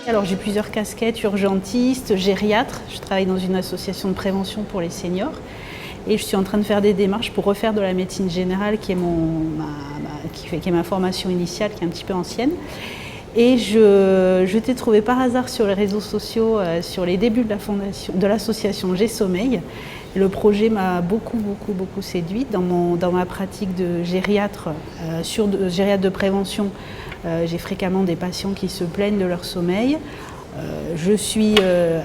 Alors j'ai plusieurs casquettes, urgentiste, gériatre. Je travaille dans une association de prévention pour les seniors et je suis en train de faire des démarches pour refaire de la médecine générale qui est ma formation initiale, qui est un petit peu ancienne. Et je t'ai trouvé par hasard sur les réseaux sociaux, sur les débuts de l'association J'ai Sommeil. Le projet m'a beaucoup séduite dans ma pratique de gériatre, gériatre de prévention. J'ai fréquemment des patients qui se plaignent de leur sommeil. Je suis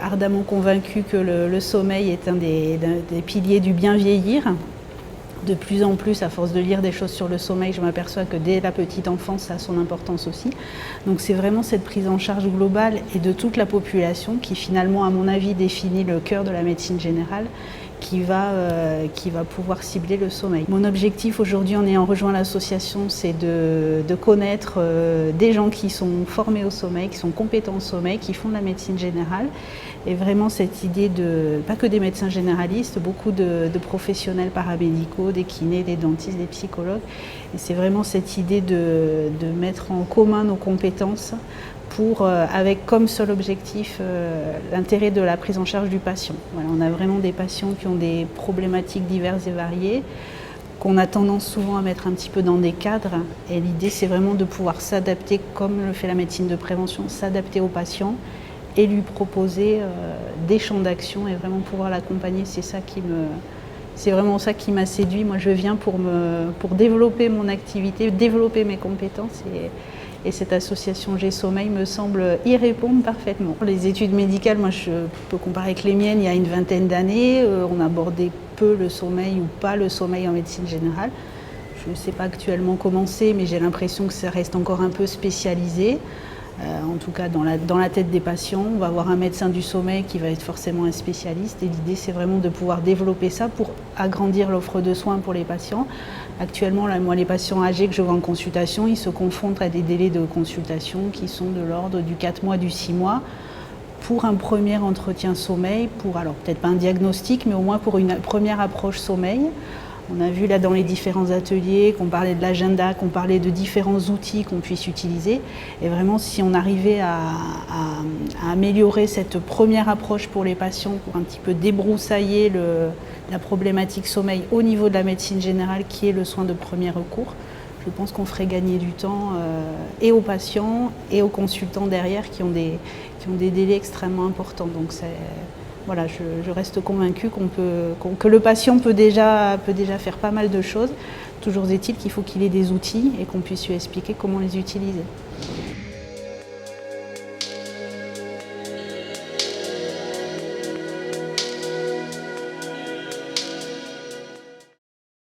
ardemment convaincue que le sommeil est un des piliers du bien vieillir. De plus en plus, à force de lire des choses sur le sommeil, je m'aperçois que dès la petite enfance, ça a son importance aussi. Donc c'est vraiment cette prise en charge globale et de toute la population qui finalement, à mon avis, définit le cœur de la médecine générale, qui va pouvoir cibler le sommeil. Mon objectif aujourd'hui en ayant rejoint l'association, c'est de connaître des gens qui sont formés au sommeil, qui sont compétents au sommeil, qui font de la médecine générale. Et vraiment cette idée pas que des médecins généralistes, beaucoup de professionnels paramédicaux, des kinés, des dentistes, des psychologues. Et c'est vraiment cette idée de mettre en commun nos compétences avec comme seul objectif l'intérêt de la prise en charge du patient. Voilà, on a vraiment des patients qui ont des problématiques diverses et variées, qu'on a tendance souvent à mettre un petit peu dans des cadres. Et l'idée, c'est vraiment de pouvoir s'adapter, comme le fait la médecine de prévention, s'adapter au patient et lui proposer des champs d'action et vraiment pouvoir l'accompagner. C'est vraiment ça qui m'a séduit. Moi, je viens pour développer mon activité, développer mes compétences et cette association J'ai Sommeil me semble y répondre parfaitement. Les études médicales, moi je peux comparer avec les miennes il y a une vingtaine d'années. On abordait peu le sommeil ou pas le sommeil en médecine générale. Je ne sais pas actuellement comment c'est, mais j'ai l'impression que ça reste encore un peu spécialisé. En tout cas dans la tête des patients, on va avoir un médecin du sommeil qui va être forcément un spécialiste et l'idée c'est vraiment de pouvoir développer ça pour agrandir l'offre de soins pour les patients. Actuellement, là, moi, les patients âgés que je vois en consultation, ils se confrontent à des délais de consultation qui sont de l'ordre du 4 mois, du 6 mois pour un premier entretien sommeil, alors peut-être pas un diagnostic, mais au moins pour une première approche sommeil. On a vu là dans les différents ateliers qu'on parlait de l'agenda, qu'on parlait de différents outils qu'on puisse utiliser. Et vraiment, si on arrivait à améliorer cette première approche pour les patients, pour un petit peu débroussailler la problématique sommeil au niveau de la médecine générale, qui est le soin de premier recours, je pense qu'on ferait gagner du temps et aux patients et aux consultants derrière qui ont des délais extrêmement importants. Donc voilà, je reste convaincue que le patient peut déjà faire pas mal de choses. Toujours est-il qu'il faut qu'il ait des outils et qu'on puisse lui expliquer comment les utiliser.